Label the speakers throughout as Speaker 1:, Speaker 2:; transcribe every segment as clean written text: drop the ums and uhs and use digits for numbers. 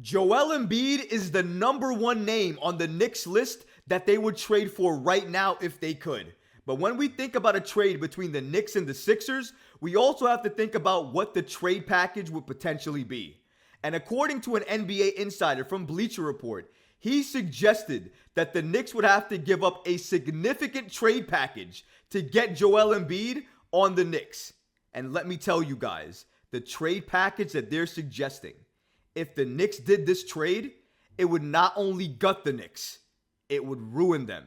Speaker 1: Joel Embiid is the number one name on the Knicks list that they would trade for right now if they could. But when we think about a trade between the Knicks and the Sixers, we also have to think about what the trade package would potentially be. And according to an NBA insider from Bleacher Report, he suggested that the Knicks would have to give up a significant trade package to get Joel Embiid on the Knicks. And let me tell you guys, the trade package that they're suggesting, if the Knicks did this trade, it would not only gut the Knicks, it would ruin them.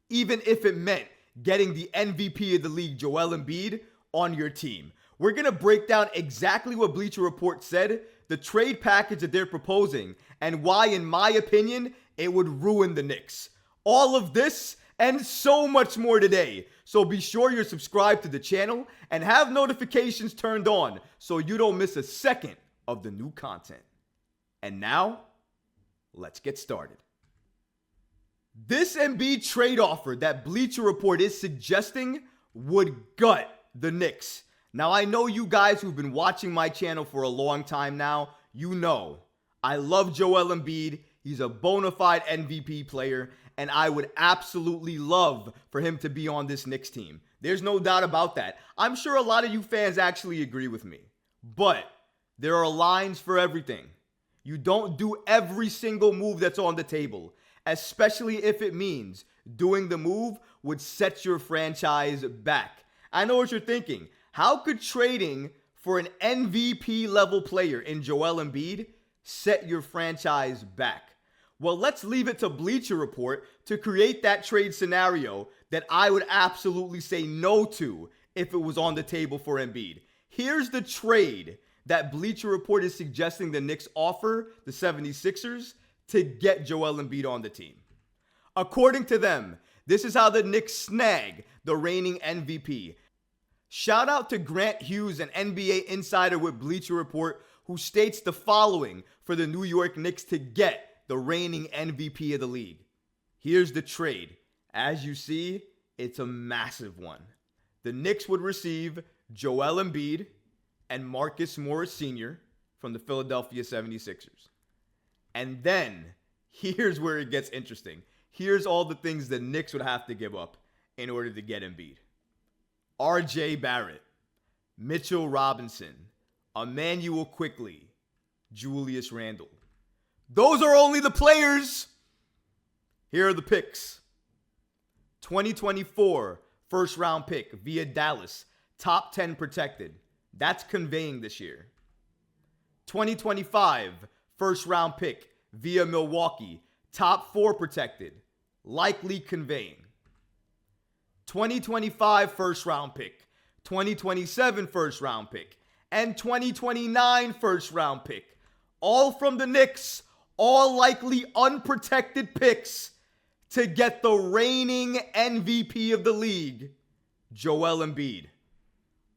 Speaker 1: Even if it meant getting the MVP of the league, Joel Embiid, on your team. We're going to break down exactly what Bleacher Report said, the trade package that they're proposing, and why, in my opinion, it would ruin the Knicks. All of this and so much more today. So be sure you're subscribed to the channel and have notifications turned on so you don't miss a second of the new content. And now, let's get started. This Embiid trade offer that Bleacher Report is suggesting would gut the Knicks. Now, I know you guys who've been watching my channel for a long time now, you know I love Joel Embiid. He's a bona fide MVP player, and I would absolutely love for him to be on this Knicks team. There's no doubt about that. I'm sure a lot of you fans actually agree with me. But there are lines for everything. You don't do every single move that's on the table, especially if it means doing the move would set your franchise back. I know what you're thinking. How could trading for an MVP level player in Joel Embiid set your franchise back? Well, let's leave it to Bleacher Report to create that trade scenario that I would absolutely say no to if it was on the table for Embiid. Here's the trade that Bleacher Report is suggesting the Knicks offer the 76ers to get Joel Embiid on the team. According to them, this is how the Knicks snag the reigning MVP. Shout out to Grant Hughes, an NBA insider with Bleacher Report, who states the following for the New York Knicks to get the reigning MVP of the league. Here's the trade. As you see, it's a massive one. The Knicks would receive Joel Embiid and Marcus Morris Sr. from the Philadelphia 76ers. And then, here's where it gets interesting. Here's all the things the Knicks would have to give up in order to get Embiid. RJ Barrett, Mitchell Robinson, Emmanuel Quickley, Julius Randle. Those are only the players. Here are the picks. 2024 first round pick via Dallas, top 10 protected. That's conveying this year. 2025 first round pick via Milwaukee, top 4 protected, likely conveying. 2025 first round pick, 2027 first round pick, and 2029 first round pick. All from the Knicks, all likely unprotected picks to get the reigning MVP of the league, Joel Embiid.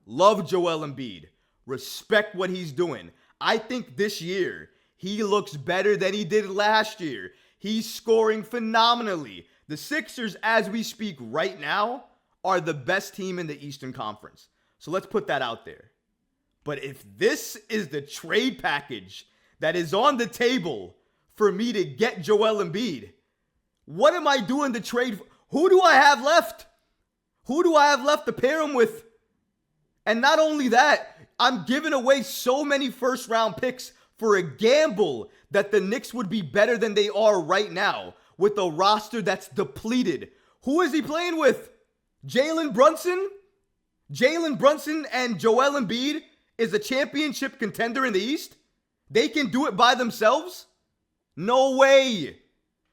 Speaker 1: Love Joel Embiid. Respect what he's doing. I think this year he looks better than he did last year. He's scoring phenomenally. The Sixers, as we speak right now, are the best team in the Eastern Conference. So let's put that out there. But if this is the trade package that is on the table for me to get Joel Embiid, what am I doing to trade? Who do I have left? Who do I have left to pair him with? And not only that, I'm giving away so many first round picks for a gamble that the Knicks would be better than they are right now with a roster that's depleted. Who is he playing with? Jalen Brunson? Jalen Brunson and Joel Embiid is a championship contender in the East? They can do it by themselves? No way.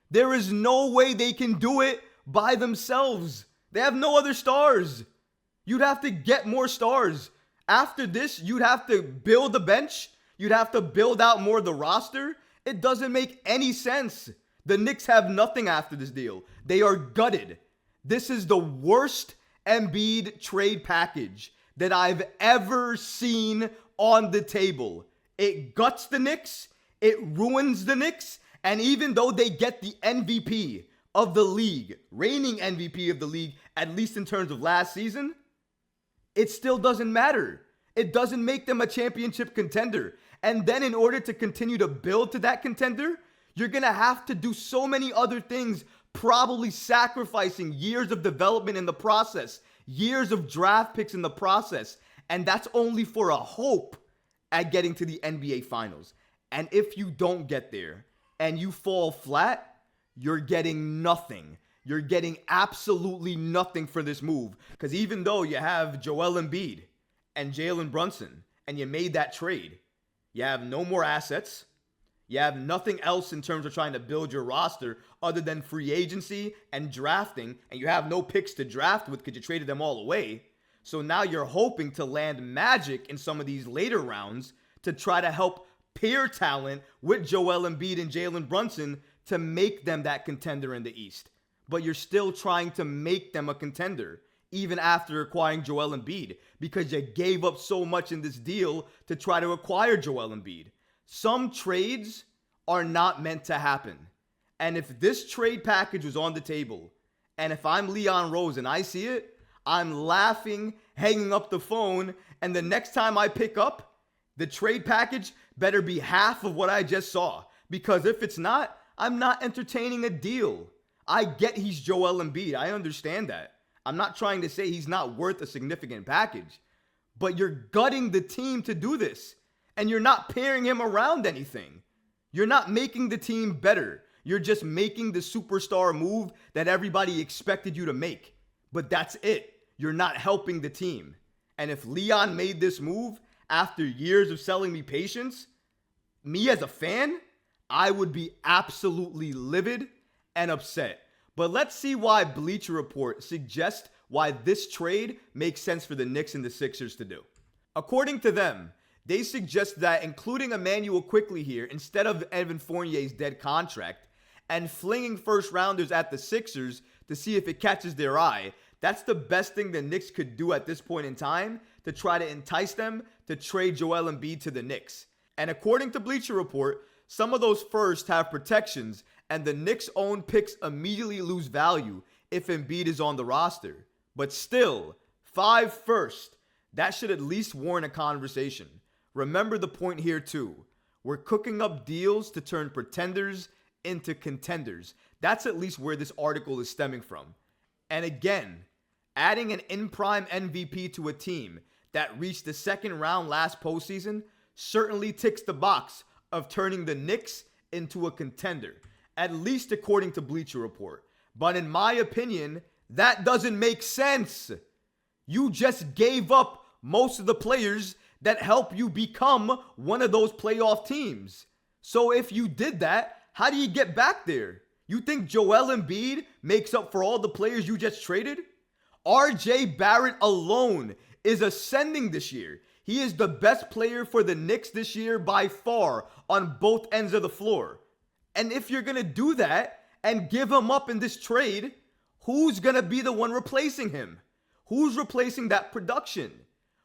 Speaker 1: There is no way they can do it by themselves. They have no other stars. You'd have to get more stars. After this, you'd have to build the bench. You'd have to build out more of the roster. It doesn't make any sense. The Knicks have nothing after this deal. They are gutted. This is the worst Embiid trade package that I've ever seen on the table. It guts the Knicks. It ruins the Knicks. And even though they get the MVP of the league, reigning MVP of the league, at least in terms of last season, it still doesn't matter. It doesn't make them a championship contender. And then in order to continue to build to that contender, you're going to have to do so many other things, probably sacrificing years of development in the process, years of draft picks in the process. And that's only for a hope at getting to the NBA Finals. And if you don't get there and you fall flat, you're getting nothing. You're getting absolutely nothing for this move. Because even though you have Joel Embiid and Jalen Brunson and you made that trade, you have no more assets. You have nothing else in terms of trying to build your roster other than free agency and drafting. And you have no picks to draft with because you traded them all away. So now you're hoping to land magic in some of these later rounds to try to help pair talent with Joel Embiid and Jalen Brunson to make them that contender in the East. But you're still trying to make them a contender, even after acquiring Joel Embiid, because you gave up so much in this deal to try to acquire Joel Embiid. Some trades are not meant to happen. And if this trade package was on the table, and if I'm Leon Rose and I see it, I'm laughing, hanging up the phone, and the next time I pick up, the trade package better be half of what I just saw. Because if it's not, I'm not entertaining a deal. I get he's Joel Embiid. I understand that. I'm not trying to say he's not worth a significant package. But you're gutting the team to do this. And you're not pairing him around anything. You're not making the team better. You're just making the superstar move that everybody expected you to make. But that's it. You're not helping the team. And if Leon made this move after years of selling me patience, me as a fan, I would be absolutely livid and upset. But let's see why Bleacher Report suggests why this trade makes sense for the Knicks and the Sixers to do. According to them, they suggest that including Emmanuel Quickley here instead of Evan Fournier's dead contract and flinging first rounders at the Sixers to see if it catches their eye, that's the best thing the Knicks could do at this point in time to try to entice them to trade Joel Embiid to the Knicks. And according to Bleacher Report, some of those firsts have protections and the Knicks' own picks immediately lose value if Embiid is on the roster. But still, 5 firsts, that should at least warrant a conversation. Remember the point here too. We're cooking up deals to turn pretenders into contenders. That's at least where this article is stemming from. And again, adding an in-prime MVP to a team that reached the second round last postseason certainly ticks the box of turning the Knicks into a contender, at least according to Bleacher Report. But in my opinion, that doesn't make sense. You just gave up most of the players that help you become one of those playoff teams. So if you did that, how do you get back there? You think Joel Embiid makes up for all the players you just traded? RJ Barrett alone is ascending this year. He is the best player for the Knicks this year by far on both ends of the floor. And if you're going to do that and give him up in this trade, who's going to be the one replacing him? Who's replacing that production?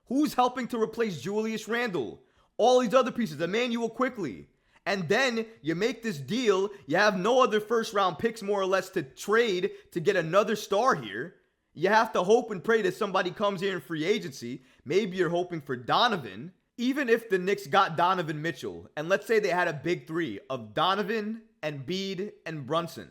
Speaker 1: Who's helping to replace Julius Randle? All these other pieces, Emmanuel Quickley. And then you make this deal. You have no other first round picks more or less to trade to get another star here. You have to hope and pray that somebody comes here in free agency. Maybe you're hoping for Donovan. Even if the Knicks got Donovan Mitchell, and let's say they had a big three of Donovan, Embiid, and Brunson,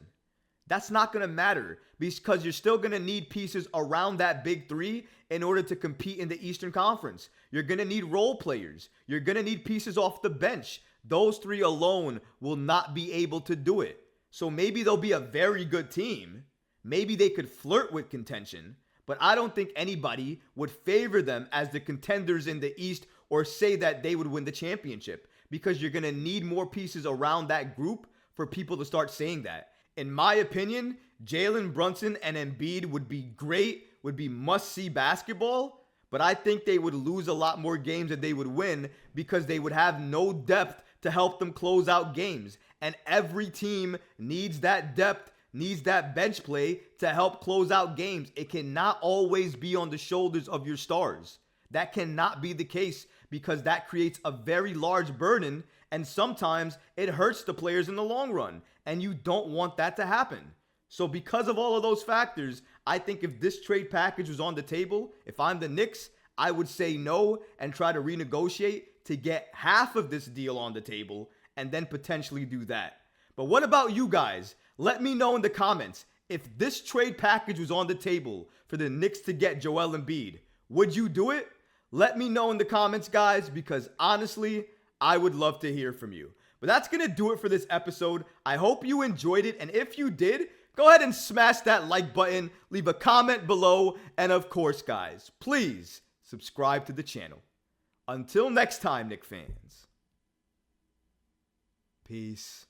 Speaker 1: that's not going to matter because you're still going to need pieces around that big three in order to compete in the Eastern Conference. You're going to need role players. You're going to need pieces off the bench. Those three alone will not be able to do it. So maybe they'll be a very good team. Maybe they could flirt with contention, but I don't think anybody would favor them as the contenders in the East or say that they would win the championship because you're going to need more pieces around that group for people to start saying that. In my opinion, Jalen Brunson and Embiid would be great, would be must-see basketball, but I think they would lose a lot more games than they would win because they would have no depth to help them close out games. And every team needs that depth, needs that bench play to help close out games. It cannot always be on the shoulders of your stars. That cannot be the case because that creates a very large burden and sometimes it hurts the players in the long run. And you don't want that to happen. So because of all of those factors, I think if this trade package was on the table, if I'm the Knicks, I would say no and try to renegotiate to get half of this deal on the table and then potentially do that. But what about you guys? Let me know in the comments. If this trade package was on the table for the Knicks to get Joel Embiid, would you do it? Let me know in the comments, guys, because honestly, I would love to hear from you. But that's going to do it for this episode. I hope you enjoyed it. And if you did, go ahead and smash that like button, leave a comment below, and of course, guys, please subscribe to the channel. Until next time, Knicks fans. Peace.